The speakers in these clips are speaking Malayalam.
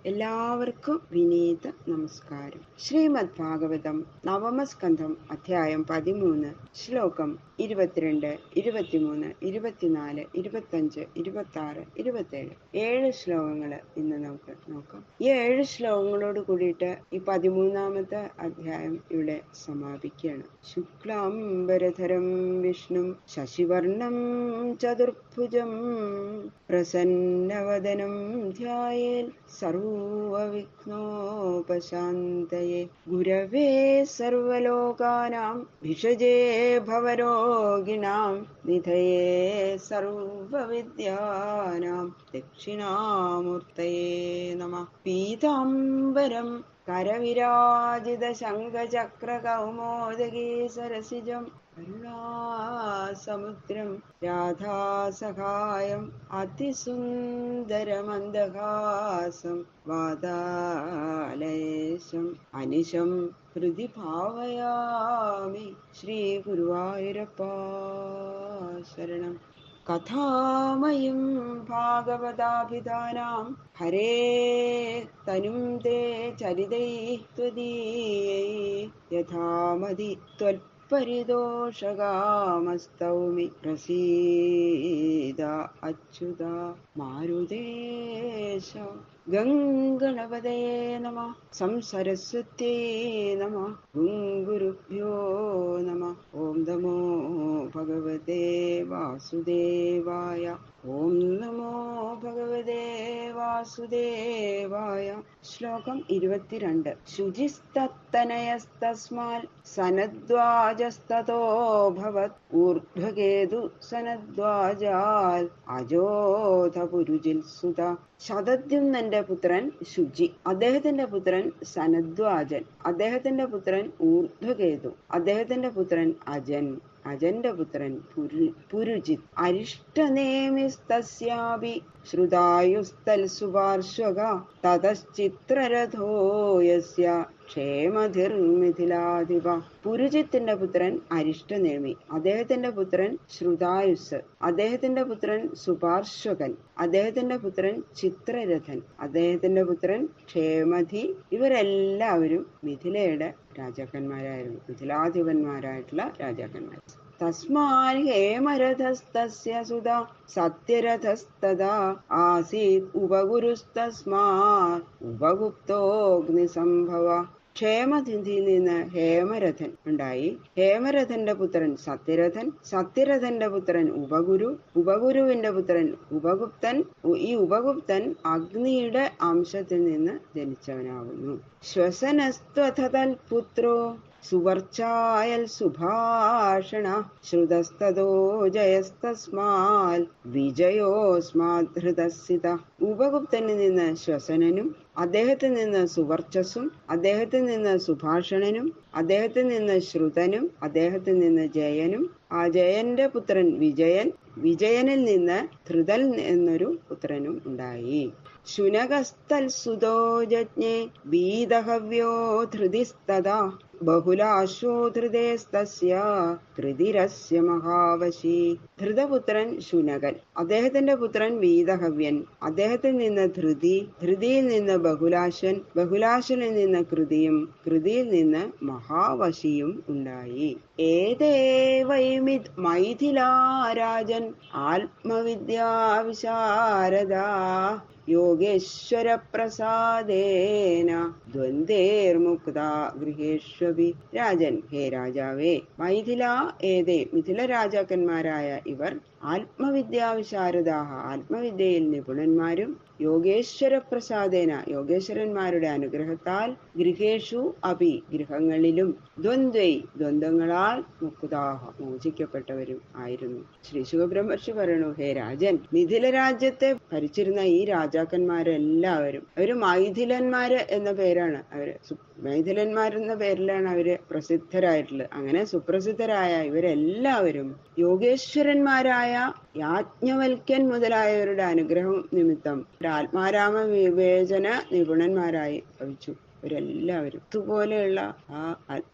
എല്ലാവർക്കും വിനീത നമസ്കാരം. ശ്രീമദ് ഭാഗവതം നവമസ്കന്ധം അധ്യായം 13 ശ്ലോകം 22, 23, 24, 25, 26, 27 7 ശ്ലോകങ്ങൾ ഇന്ന് നമുക്ക് നോക്കാം. ഈ 7 ശ്ലോകങ്ങളോട് കൂടിയിട്ട് ഈ 13ാമത്തെ അധ്യായം ഇവിടെ സമാപിക്കുകയാണ്. ശുക്ലാംബരധരം വിഷ്ണു ശശിവർണം ചതുർഭുജം പ്രസന്നവദനം ധ്യായേൽ സർവവിഘ്നോപശാന്തയേ ഗുരവേ സർവലോകാനാം ഭിഷജേ ഭവരോഗിണാം നിധയേ സർവവിദ്യാനാം ദക്ഷിണാമൂർത്തയേ നമഃ. പീതാംബരം കരവിരാജിത ശംഖചക്ര കൗമോദഗീ സരസിജം കരുണാസമുദ്രം രാധാസഹായം അതിസുന്ദരമന്ദഹാസം വാതാലയേശം അനിശം ഹൃദി ഭാവയാമി. ശ്രീ ഗുരുവായൂരപ്പ ശരണം. കഥാമയം ഭാഗവതാഭിധാനാം ഹരേ തനും തേ ചരിതൈഃ ത്വദീയൈ യഥാമതി പരിതോഷകാമസ്തൗമി പ്രസീദ അച്യുത മാരുതേശ. ഗംഗണപതയേ നമഃ. സംസരസ്വത്യൈ നമഃ. ഗുരുഭ്യോ നമഃ. ഓം നമോ ഭഗവതേ വാസുദേവായ. ഓം നമോ ഭഗവതേ വാസുദേവായ. ശ്ലോകം 22. ശുചിസ്തനയസ്തസ്മാൽ സനദ്വാജസ്തതോ ഭവത് ഊർധ്വകേതു സനദ്വാജാൽ അജോധ പുരുജിൽ സുത. ശതദ്യുമ്നന്റെ പുത്രൻ ശുചി, അദ്ദേഹത്തിന്റെ പുത്രൻ സനദ്വാജൻ, അദ്ദേഹത്തിന്റെ പുത്രൻ ഊർധ്വകേതു, അദ്ദേഹത്തിന്റെ പുത്രൻ അജൻ, അജന്റെ പുത്രൻ പുരുജിത്. അരിഷ്ടനേമിസ്തസ്യാപി ശ്രുതായുസ്തൽ സുപാർശ്വക തതശ്ചിത്രരഥോ യസ്യ ക്ഷേമധിർമിഥിലാധിപ. പുരുജിത്തിന്റെ പുത്രൻ അരിഷ്ടനേമി, അദ്ദേഹത്തിന്റെ പുത്രൻ ശ്രുതായുസ്, അദ്ദേഹത്തിന്റെ പുത്രൻ സുപാർശ്വകൻ, അദ്ദേഹത്തിന്റെ പുത്രൻ ചിത്രരഥൻ, അദ്ദേഹത്തിന്റെ പുത്രൻ ക്ഷേമധി. ഇവരെല്ലാവരും മിഥിലയുടെ രാജാക്കന്മാരായിരുന്നു, മിഥിലാധിപന്മാരായിട്ടുള്ള രാജാക്കന്മാർ. തസ്മാൻ ഹേമരഥസ്തസ്യ സുത സത്യരഥസ്തദാ ആസീത് ഉപഗുരുസ്തസ്മാത് ഉപഗുപ്തോഗ്നിസംഭവ. ക്ഷേമനിധിയിൽ നിന്ന് ഹേമരഥൻ ഉണ്ടായി. ഹേമരഥന്റെ പുത്രൻ സത്യരഥൻ, സത്യരഥന്റെ പുത്രൻ ഉപഗുരു, ഉപഗുരുവിന്റെ പുത്രൻ ഉപഗുപ്തൻ. ഈ ഉപഗുപ്തൻ അഗ്നിയുടെ അംശത്തിൽ നിന്ന് ജനിച്ചവനാകുന്നു. ശ്വസനസ്ത്വഥതൽ പുത്രോ സുവർച്ചായൽ സുഭാഷണ ശ്രുതസ്തോ ജയസ്തസ്മാൽ വിജയോസ്മാധൃതസിത. ഉപഗുപ്തനിൽ നിന്ന് ശ്വസനനും, അദ്ദേഹത്തിൽ നിന്ന് സുവർച്ചസും, അദ്ദേഹത്തിൽ നിന്ന് സുഭാഷണനും, അദ്ദേഹത്തിൽ നിന്ന് ശ്രുതനും, അദ്ദേഹത്തിൽ നിന്ന് ജയനും, ആ ജയന്റെ പുത്രൻ വിജയൻ, വിജയനിൽ നിന്ന് ധൃതൽ എന്നൊരു പുത്രനും ഉണ്ടായി. ശുനകസ്തൽ സുതോ ജജ്ഞേ വീതഹവ്യോ ധൃതിസ്തദാ ബഹുലാശ്വോ ധൃതേസ്തസ്യ ധൃതിരസ്യ മഹാവശി. ധൃതപുത്രൻ ശുനകൻ, അദ്ദേഹത്തിന്റെ പുത്രൻ വീതഹവ്യൻ, അദ്ദേഹത്തിൽ നിന്ന് ധൃതി, ധൃതിയിൽ നിന്ന് ബഹുലാശൻ, ബഹുലാശനിൽ നിന്ന് കൃതിയും, കൃതിയിൽ നിന്ന് മഹാവശിയും ഉണ്ടായി. ഏതേവൈമിത് മൈഥിലാരാജൻ ആത്മവിദ്യാവിശാരദാ യോഗേശ്വര പ്രസാദേന ദ്വന്ദ്വേർമുക്ത ഗൃഹേഷ്വപി. രാജൻ, ഹേ രാജാവേ, മൈഥില ഏതേ, മിഥില രാജാക്കന്മാരായ ഇവർ ആത്മവിദ്യാവിശാരദാഹ, ആത്മവിദ്യയിൽ നിപുണന്മാരും, യോഗേശ്വര പ്രസാദേന, യോഗേശ്വരന്മാരുടെ അനുഗ്രഹത്താൽ, ഗൃഹേഷു അപി, ഗൃഹങ്ങളിലും, ദ്വന്ദ്വൈ, ദ്വന്ദ്ങ്ങളാൽ, മുക്താഹ, മോചിക്കപ്പെട്ടവരും ആയിരുന്നു. ശ്രീ ശുകബ്രഹ്മർഷി പറയണു, ഹേ രാജൻ, മിഥില രാജ്യത്തെ ഭരിച്ചിരുന്ന ഈ രാജാക്കന്മാരെല്ലാവരും അവര് മൈഥിലന്മാര് എന്ന പേരാണ്, അവര് മൈഥിലന്മാരെന്ന പേരിലാണ് അവര് പ്രസിദ്ധരായിട്ടുള്ളത്. അങ്ങനെ സുപ്രസിദ്ധരായ ഇവരെല്ലാവരും യോഗേശ്വരന്മാരായ യാജ്ഞവൽക്യൻ മുതലായവരുടെ അനുഗ്രഹം നിമിത്തം ആത്മാരാമ വിവേചന നിപുണന്മാരായി ഭവിച്ചു. ഇവരെല്ലാവരും ഇതുപോലെയുള്ള ആ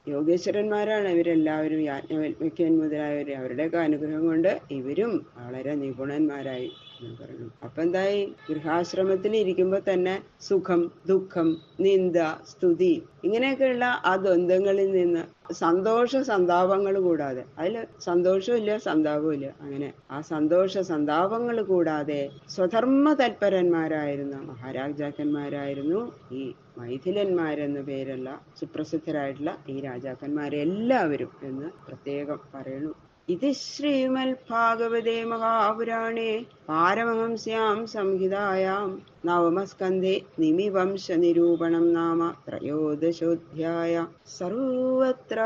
യോഗേശ്വരന്മാരാണ് ഇവരെല്ലാവരും. യാജ്ഞവൽക്യൻ മുതലായവർ, അവരുടെയൊക്കെ അനുഗ്രഹം കൊണ്ട് ഇവരും വളരെ നിപുണന്മാരായി എന്ന് പറഞ്ഞു. അപ്പൊ എന്തായി, ഗൃഹാശ്രമത്തിൽ ഇരിക്കുമ്പോ തന്നെ സുഖം, ദുഃഖം, നിന്ദ, സ്തുതി ഇങ്ങനെയൊക്കെയുള്ള ആ ദ്വന്ദ്ങ്ങളിൽ നിന്ന് സന്തോഷ സന്താപങ്ങൾ കൂടാതെ, അതിൽ സന്തോഷവും ഇല്ല സന്താപവും ഇല്ല, അങ്ങനെ ആ സന്തോഷ സന്താപങ്ങൾ കൂടാതെ സ്വധർമ്മ തൽപരന്മാരായിരുന്ന മഹാരാജാക്കന്മാരായിരുന്നു ഈ മൈഥിലന്മാരെന്ന പേരുള്ള സുപ്രസിദ്ധരായിട്ടുള്ള ഈ രാജാക്കന്മാരെ എല്ലാവരും എന്ന് പ്രത്യേകം പറയുന്നു. ഇത് ശ്രീമൽ ഭാഗവതേ മഹാപുരാണേ പാരമഹംസ്യാം സംഹിതായാം നവമസ്കന്ധേ നിമിവംശ നിരൂപണം നാമ ത്രയോദശോധ്യായ. സർവത്ര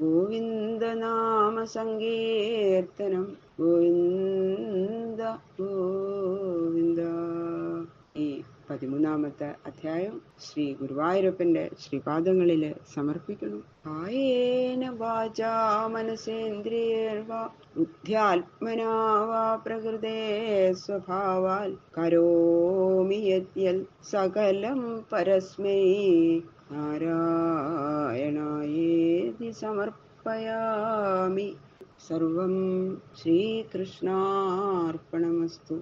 ഗോവിന്ദനാമ സങ്കീർത്തനം. ഗോവിന്ദ ഗോവിന്ദ. ഈ 13-ാമത്തെ അധ്യായം ശ്രീ ഗുരുവായൂരപ്പന്റെ ശ്രീപാദങ്ങളില് സമർപ്പിക്കുന്നു. കായേന വാചാ മനസേന്ദ്രിയേർവാ ബുദ്ധ്യാത്മനാ വാ പ്രകൃതേ സ്വഭാവാൽ കരോമി യദ്യൽ സകലം പരസ്മൈ നാരായണായേതി സമർപ്പയാമി. സർവം ശ്രീകൃഷ്ണാർപ്പണമസ്തു.